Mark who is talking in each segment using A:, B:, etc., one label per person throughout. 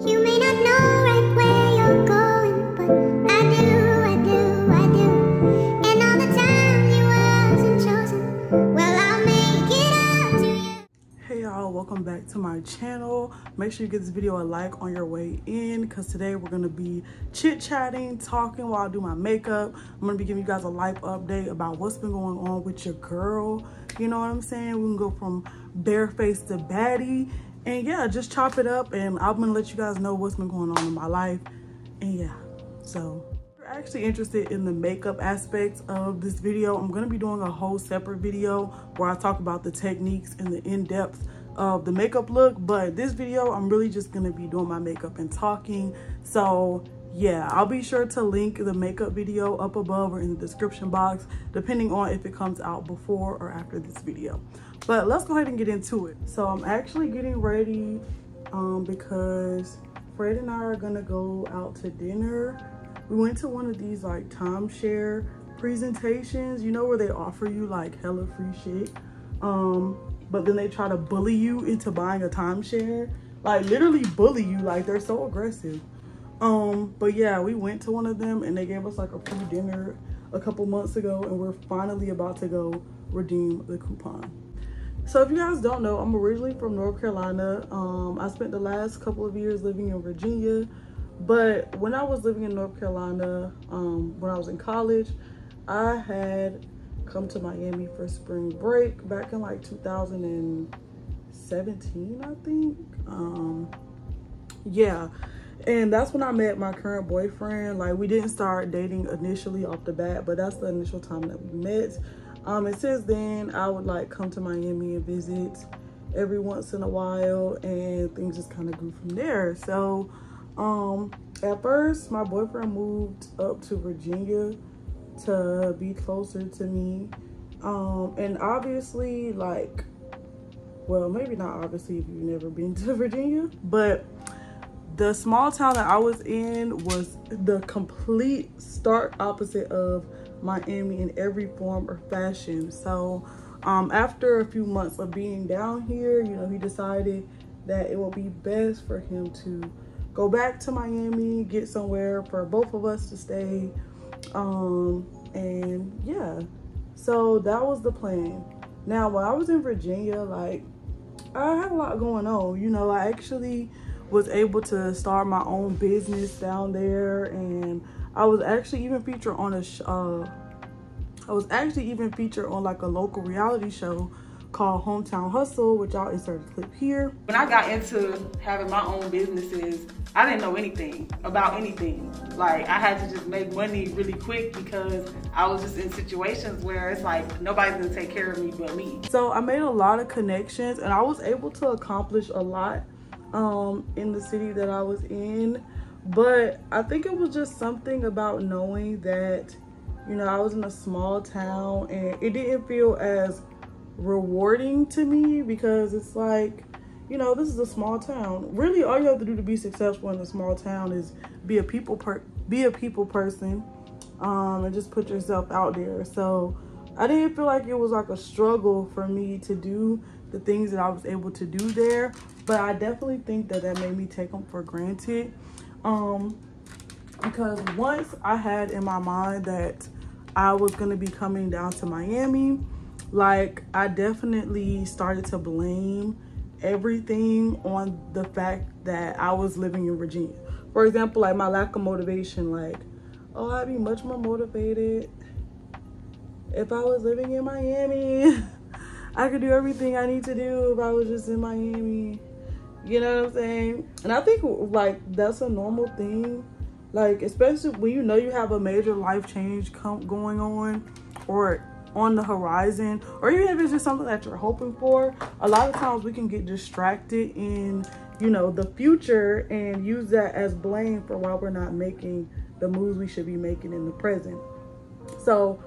A: You may not know right where you're going, but I do, I do, I do. And all the time you wasn't chosen, well, I'll make it up to you.
B: Hey y'all, welcome back to my channel. Make sure you give this video a like on your way in, because today we're gonna be chit-chatting, talking while I do my makeup. I'm gonna be giving you guys a life update about what's been going on with your girl. You know what I'm saying? We can go from barefaced to baddie. And yeah, just chop it up, and I'm gonna let you guys know what's been going on in my life. And yeah, so if you're actually interested in the makeup aspects of this video, I'm gonna be doing a whole separate video where I talk about the techniques and the in-depth of the makeup look. But this video, I'm really just gonna be doing my makeup and talking. So yeah, I'll be sure to link the makeup video up above or in the description box, depending on if it comes out before or after this video. But let's go ahead and get into it. So I'm actually getting ready because Fred and I are gonna go out to dinner. We went to one of these like timeshare presentations, you know, where they offer you like hella free shit. But then they try to bully you into buying a timeshare. Like literally bully you, like they're so aggressive. But yeah, we went to one of them and they gave us like a free dinner a couple months ago, and we're finally about to go redeem the coupon. So if you guys don't know, I'm originally from North Carolina. I spent the last couple of years living in Virginia, but when I was living in North Carolina, when I was in college, I had come to Miami for spring break back in like 2017, I think. Yeah, and that's when I met my current boyfriend. Like, we didn't start dating initially off the bat, but that's the initial time that we met. And since then, I would like come to Miami and visit every once in a while, and things just kind of grew from there. So at first, my boyfriend moved up to Virginia to be closer to me. And obviously, like, well, maybe not obviously if you've never been to Virginia, but the small town that I was in was the complete stark opposite of Miami in every form or fashion. So after a few months of being down here, you know, he decided that it would be best for him to go back to Miami, get somewhere for both of us to stay. And yeah, so that was the plan. Now, when I was in Virginia, like, I had a lot going on. You know, I actually was able to start my own business down there, and I was actually even featured on like a local reality show called Hometown Hustle, which I'll insert a clip here. When I got into having my own businesses, I didn't know anything about anything. Like, I had to just make money really quick because I was just in situations where it's like nobody's gonna take care of me but me. So I made a lot of connections, and I was able to accomplish a lot in the city that I was in. But I think it was just something about knowing that, you know, I was in a small town, and it didn't feel as rewarding to me because it's like, you know, this is a small town. Really, all you have to do to be successful in a small town is be a people person, and just put yourself out there. So I didn't feel like it was like a struggle for me to do the things that I was able to do there, but I definitely think that that made me take them for granted. Because once I had in my mind that I was gonna be coming down to Miami, like, I definitely started to blame everything on the fact that I was living in Virginia. For example, like my lack of motivation, like, oh, I'd be much more motivated if I was living in Miami. I could do everything I need to do if I was just in Miami. You know what I'm saying? And I think like that's a normal thing. Like, especially when you know you have a major life change going on or on the horizon, or even if it's just something that you're hoping for. A lot of times we can get distracted in, you know, the future and use that as blame for why we're not making the moves we should be making in the present. So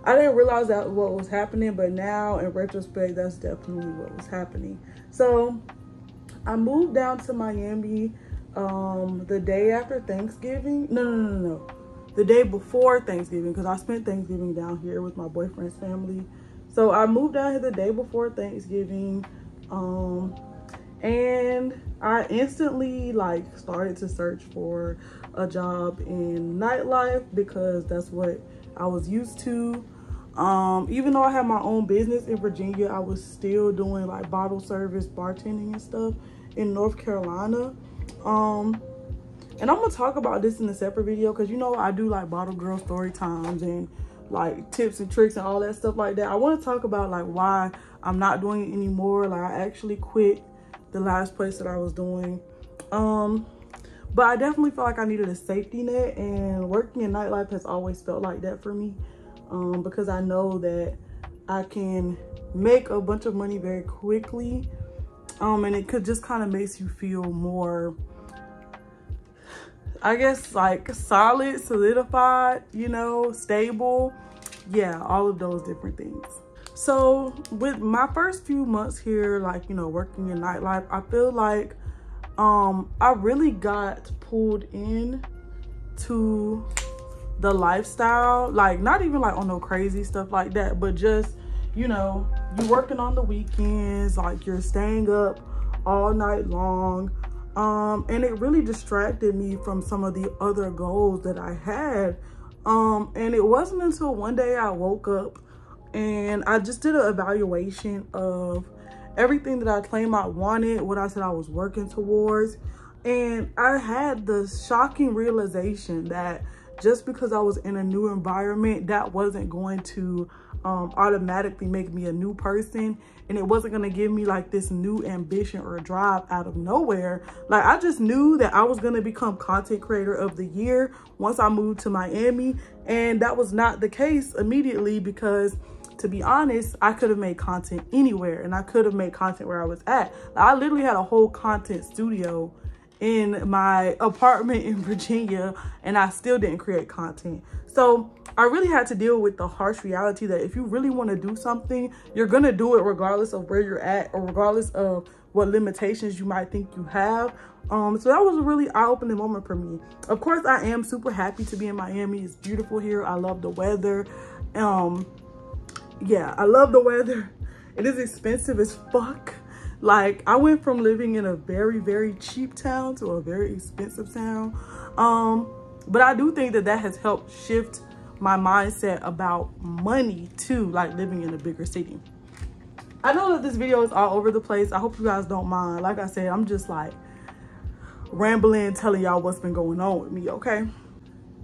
B: I didn't realize that what was happening, but now in retrospect, that's definitely what was happening. So I moved down to Miami the day after Thanksgiving. No. The day before Thanksgiving, because I spent Thanksgiving down here with my boyfriend's family. So I moved down here the day before Thanksgiving. And I instantly like started to search for a job in nightlife because that's what I was used to. Even though I had my own business in Virginia, I was still doing like bottle service, bartending and stuff in North Carolina. And I'm gonna talk about this in a separate video because, you know, I do like bottle girl story times and like tips and tricks and all that stuff like that. I want to talk about like why I'm not doing it anymore. Like, I actually quit the last place that I was doing. But I definitely felt like I needed a safety net, and working in nightlife has always felt like that for me, because I know that I can make a bunch of money very quickly, and it could just kind of makes you feel more, I guess, like solid, solidified, you know, stable. Yeah, all of those different things. So with my first few months here, like, you know, working in nightlife, I feel like I really got pulled in to the lifestyle, like not even like on no crazy stuff like that, but just, you know, you're working on the weekends, like you're staying up all night long. And it really distracted me from some of the other goals that I had. And it wasn't until one day I woke up and I just did an evaluation of everything that I claimed I wanted, what I said I was working towards. And I had the shocking realization that just because I was in a new environment, that wasn't going to automatically make me a new person. And it wasn't going to give me like this new ambition or drive out of nowhere. Like, I just knew that I was going to become content creator of the year once I moved to Miami. And that was not the case immediately because, to be honest, I could have made content anywhere, and I could have made content where I was at. I literally had a whole content studio in my apartment in Virginia, and I still didn't create content. So I really had to deal with the harsh reality that if you really want to do something, you're going to do it regardless of where you're at or regardless of what limitations you might think you have. So that was a really eye-opening moment for me. Of course, I am super happy to be in Miami. It's beautiful here. I love the weather. Yeah, I love the weather. It is expensive as fuck. Like, I went from living in a very, very cheap town to a very expensive town. But I do think that that has helped shift my mindset about money too, like living in a bigger city. I know that this video is all over the place. I hope you guys don't mind. Like I said, I'm just like rambling, telling y'all what's been going on with me, okay?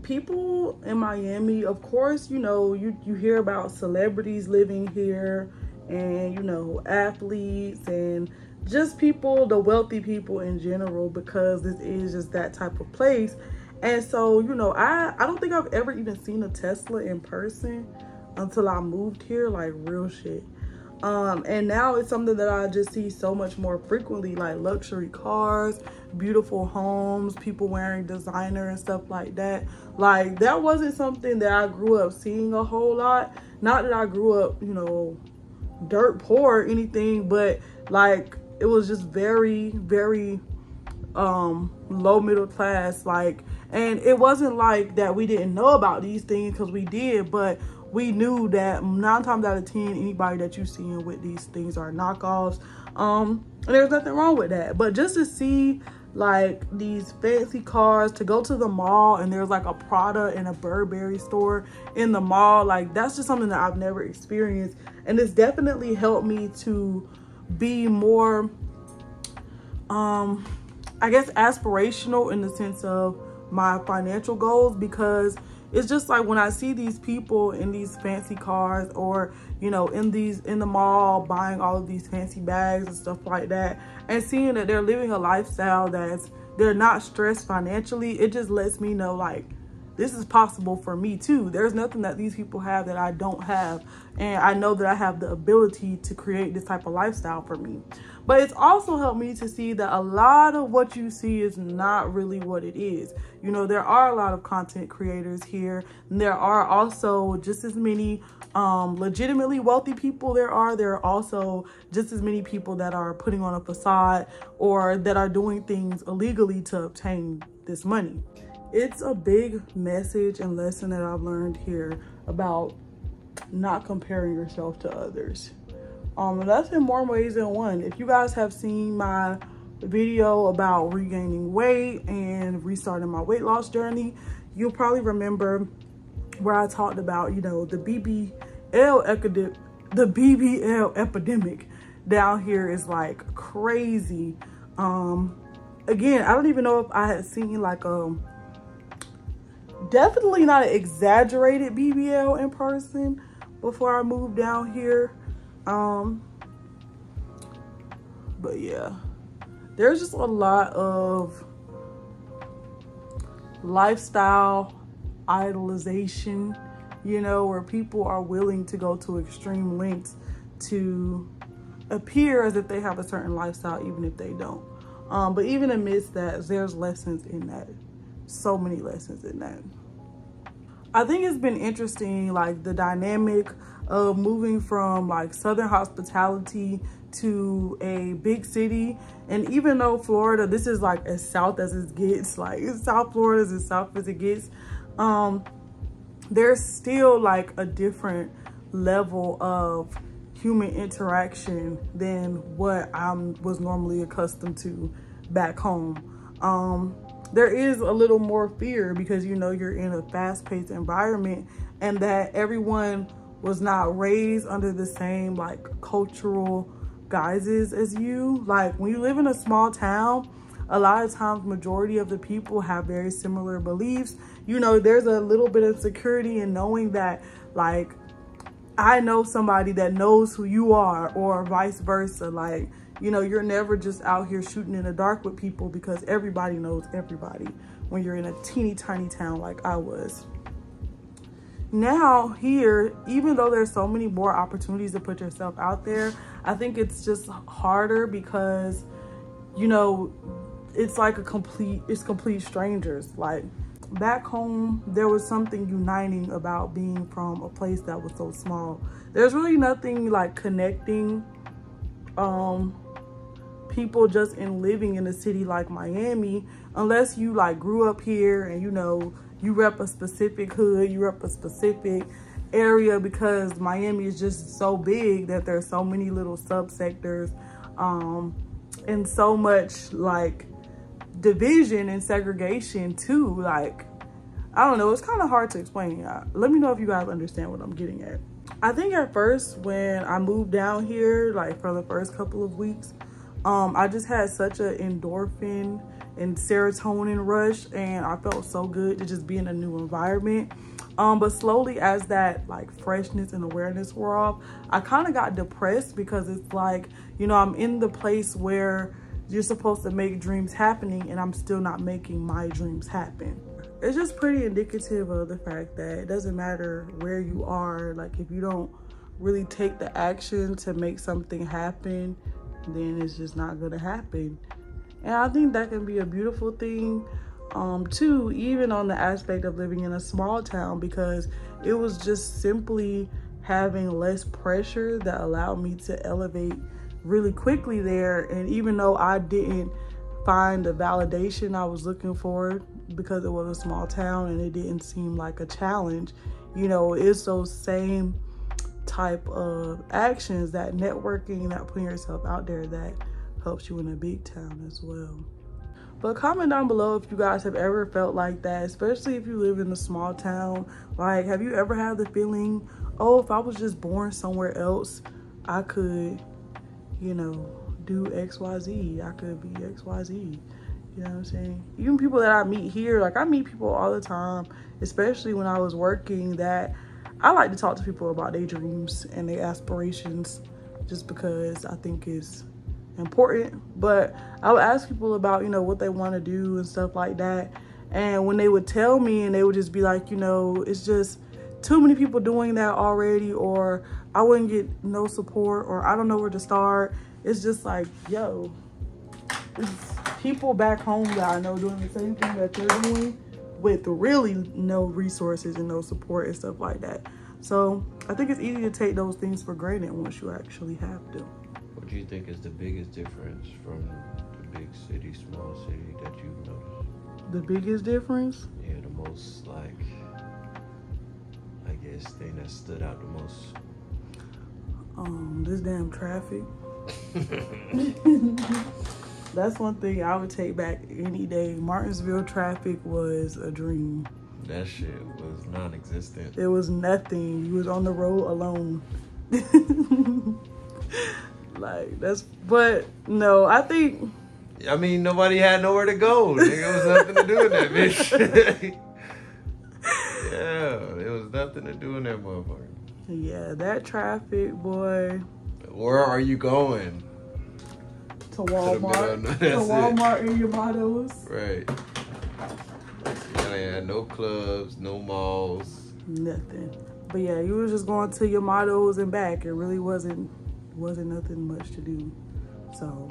B: People in Miami, of course, you know, you hear about celebrities living here, and, you know, athletes and just people, the wealthy people in general, because this is just that type of place. And so, you know, I don't think I've ever even seen a Tesla in person until I moved here, like real shit. And now it's something that I just see so much more frequently, like luxury cars, beautiful homes, people wearing designer and stuff like that. Like, that wasn't something that I grew up seeing a whole lot. Not that I grew up, you know, dirt poor or anything, but like it was just very, very low middle class. Like, and it wasn't like that we didn't know about these things, because we did, but we knew that 9 times out of 10 anybody that you see with these things are knockoffs. And there's nothing wrong with that, but just to see like these fancy cars, to go to the mall and there's like a Prada and a Burberry store in the mall, like that's just something that I've never experienced. And it's definitely helped me to be more I guess aspirational in the sense of my financial goals, because it's just like when I see these people in these fancy cars, or, you know, in the mall buying all of these fancy bags and stuff like that, and seeing that they're living a lifestyle they're not stressed financially, it just lets me know like this is possible for me too. There's nothing that these people have that I don't have, and I know that I have the ability to create this type of lifestyle for me. But it's also helped me to see that a lot of what you see is not really what it is. You know, there are a lot of content creators here, and there are also just as many legitimately wealthy people there are also just as many people that are putting on a facade or that are doing things illegally to obtain this money. It's a big message and lesson that I've learned here about not comparing yourself to others. That's in more ways than one. If you guys have seen my video about regaining weight and restarting my weight loss journey, you'll probably remember where I talked about, you know, the BBL epidemic down here is like crazy. Again, I don't even know if I had seen like definitely not an exaggerated BBL in person before I moved down here. But yeah, there's just a lot of lifestyle idolization, you know, where people are willing to go to extreme lengths to appear as if they have a certain lifestyle, even if they don't. But even amidst that, there's lessons in that. So many lessons in that. I think it's been interesting, like the dynamic of moving from like Southern hospitality to a big city. And even though Florida, this is like as south as it gets, like South Florida is as south as it gets, there's still like a different level of human interaction than what I was normally accustomed to back home. There is a little more fear because, you know, you're in a fast-paced environment, and that everyone was not raised under the same like cultural guises as you. Like when you live in a small town, a lot of times majority of the people have very similar beliefs. You know, there's a little bit of security in knowing that, like, I know somebody that knows who you are, or vice versa. Like, you know, you're never just out here shooting in the dark with people because everybody knows everybody when you're in a teeny tiny town like I was. Now here, even though there's so many more opportunities to put yourself out there, I think it's just harder because, you know, it's like it's complete strangers. Like back home, there was something uniting about being from a place that was so small. There's really nothing like connecting people just in living in a city like Miami, unless you like grew up here and, you know, you rep a specific hood, you rep a specific area, because Miami is just so big that there's so many little subsectors and so much like division and segregation too. Like, I don't know, it's kind of hard to explain. Let me know if you guys understand what I'm getting at. I think at first when I moved down here, like for the first couple of weeks, I just had such an endorphin and serotonin rush, and I felt so good to just be in a new environment. But slowly, as that like freshness and awareness wore off, I kind of got depressed because it's like, you know, I'm in the place where you're supposed to make dreams happening and I'm still not making my dreams happen. It's just pretty indicative of the fact that it doesn't matter where you are. Like if you don't really take the action to make something happen, then it's just not gonna happen. And I think that can be a beautiful thing too, even on the aspect of living in a small town, because it was just simply having less pressure that allowed me to elevate really quickly there. And even though I didn't find the validation I was looking for because it was a small town and it didn't seem like a challenge, you know, it's those same type of actions, that networking, that putting yourself out there, that helps you in a big town as well. But comment down below if you guys have ever felt like that, especially if you live in a small town. Like, have you ever had the feeling, oh, if I was just born somewhere else, I could, you know, do XYZ, I could be XYZ, you know what I'm saying? Even people that I meet here, like I meet people all the time, especially when I was working, that I like to talk to people about their dreams and their aspirations just because I think it's important. But I would ask people about, you know, what they want to do and stuff like that. And when they would tell me, and they would just be like, you know, it's just too many people doing that already, or I wouldn't get no support, or I don't know where to start. It's just like, yo, it's people back home that I know doing the same thing that you're doing with really no resources and no support and stuff like that. So I think it's easy to take those things for granted once you actually have to.
C: What do you think is the biggest difference from the big city, small city that you've noticed?
B: The biggest difference?
C: Yeah, the most, like, I guess, thing that stood out the most.
B: This damn traffic. That's one thing I would take back any day. Martinsville traffic was a dream.
C: That shit was non-existent.
B: It was nothing. You was on the road alone. Like, that's, but no, I think.
C: I mean, nobody had nowhere to go. There was nothing to do in that bitch. Yeah, there was nothing to do in that motherfucker.
B: Yeah, that traffic, boy.
C: Where are you going?
B: To Walmart. To
C: That's
B: Walmart and Yamato's.
C: Right. And they had no clubs, no malls.
B: Nothing. But yeah, you was just going to Yamato's and back. It really wasn't nothing much to do. So,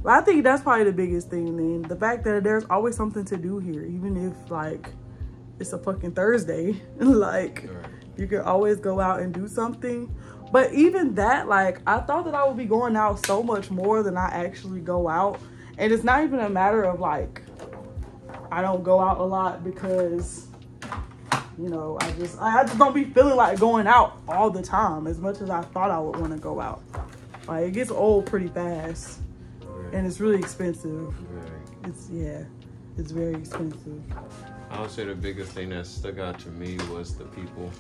B: but I think that's probably the biggest thing then. The fact that there's always something to do here, even if like it's a fucking Thursday. Like,
C: Right.
B: you can always go out and do something. But even that, like, I thought that I would be going out so much more than I actually go out. And it's not even a matter of like, I don't go out a lot because, you know, I just don't be feeling like going out all the time as much as I thought I would want to go out. Like, it gets old pretty fast.
C: Right.
B: And it's really expensive.
C: Right.
B: It's very expensive.
C: I would say the biggest thing that stuck out to me was the people.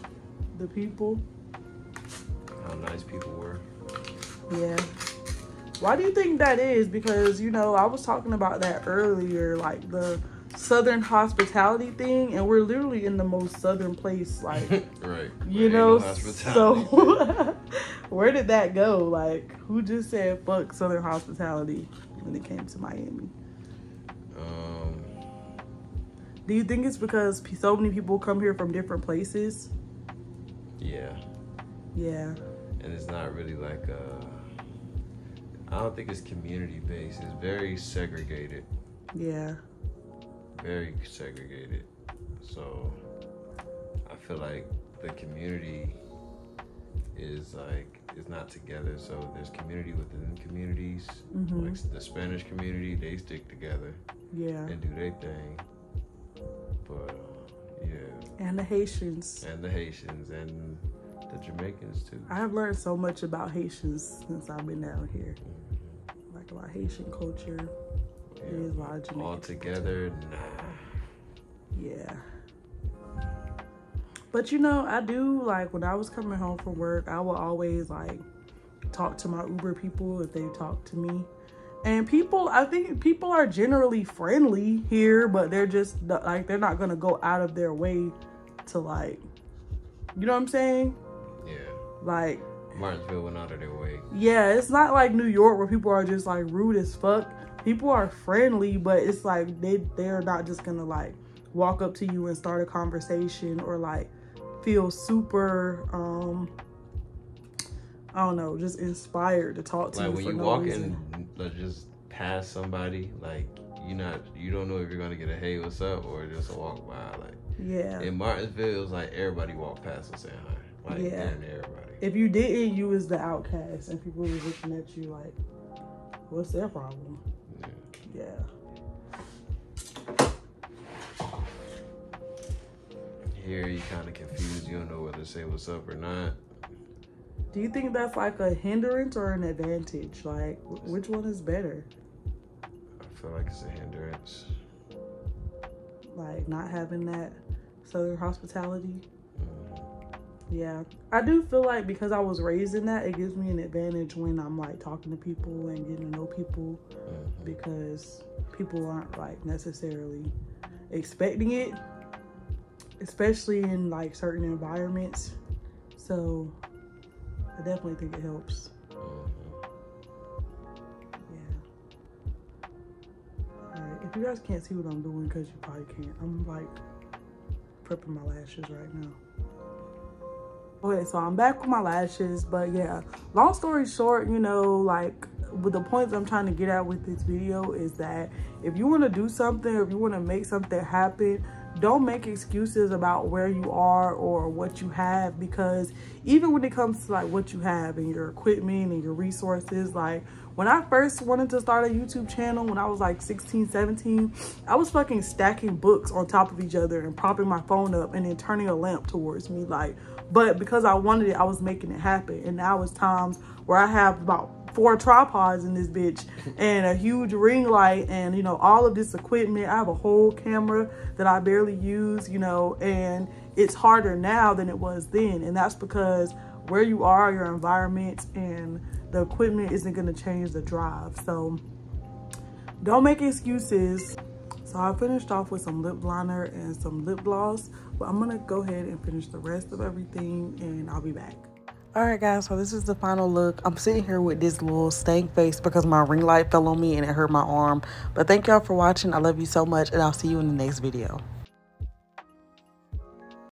B: The people.
C: How nice people were.
B: Yeah. Why do you think that is? Because, you know, I was talking about that earlier, like the Southern hospitality thing, and we're literally in the most Southern place, like,
C: Right.
B: you know, so where did that go? Like, who just said fuck Southern hospitality when it came to Miami? Do you think it's because so many people come here from different places?
C: Yeah.
B: Yeah.
C: And it's not really like I don't think it's community based. It's very segregated.
B: Yeah.
C: Very segregated. So I feel like the community is like, it's not together. So there's community within communities.
B: Mm-hmm.
C: Like the Spanish community, they stick together
B: Yeah.
C: and do their thing. But yeah.
B: And the Haitians.
C: And the Haitians and the Jamaicans too.
B: I have learned so much about Haitians since I've been down here. Like about Haitian culture.
C: Yeah.
B: It is a lot of Jamaican.
C: All together, nah.
B: Yeah. But you know, I do, like, when I was coming home from work, I would always like talk to my Uber people if they talk to me. And people, I think people are generally friendly here, but they're just like, they're not gonna go out of their way to, like, you know what I'm saying?
C: Yeah.
B: Like,
C: Martinsville went out of their way.
B: yeah, it's not like New York where people are just like rude as fuck. People are friendly, but it's like they're not just gonna like walk up to you and start a conversation or like feel super I don't know, just inspired to talk to you.
C: Like when
B: for
C: you
B: no
C: walk
B: reason.
C: in, just past somebody, like you don't know if you're gonna get a hey, what's up, or just a walk by. Like,
B: Yeah.
C: in Martinsville, it was like everybody walked past and saying hi. Like,
B: Yeah.
C: damn near everybody.
B: If you didn't, you was the outcast, and people were looking at you like, what's their problem?
C: Yeah.
B: Yeah.
C: Here, you kind of confused. You don't know whether to say what's up or not.
B: Do you think that's like a hindrance or an advantage? Like, which one is better?
C: I feel like it's a hindrance.
B: Like, not having that Southern hospitality?
C: Mhm.
B: Yeah. I do feel like because I was raised in that, it gives me an advantage when I'm like talking to people and getting to know people, because people aren't like necessarily expecting it, especially in like certain environments. So I definitely think it helps. Yeah. Alright, if you guys can't see what I'm doing, because you probably can't, I'm like prepping my lashes right now. Okay, so I'm back with my lashes, but yeah, long story short, you know, like, with the points I'm trying to get at with this video is that if you want to do something, or if you want to make something happen, don't make excuses about where you are or what you have, because even when it comes to like what you have and your equipment and your resources, like when I first wanted to start a YouTube channel when I was like 16, 17, I was fucking stacking books on top of each other and propping my phone up and then turning a lamp towards me, like, but because I wanted it, I was making it happen. And now it's times where I have about 4 tripods in this bitch and a huge ring light and, you know, all of this equipment. I have a whole camera that I barely use, you know, and it's harder now than it was then. And that's because where you are, your environment, and the equipment isn't going to change the drive. So don't make excuses. So I finished off with some lip liner and some lip gloss, but I'm gonna go ahead and finish the rest of everything and I'll be back. All right, guys, so this is the final look. I'm sitting here with this little stank face because my ring light fell on me and it hurt my arm. But thank y'all for watching. I love you so much, and I'll see you in the next video.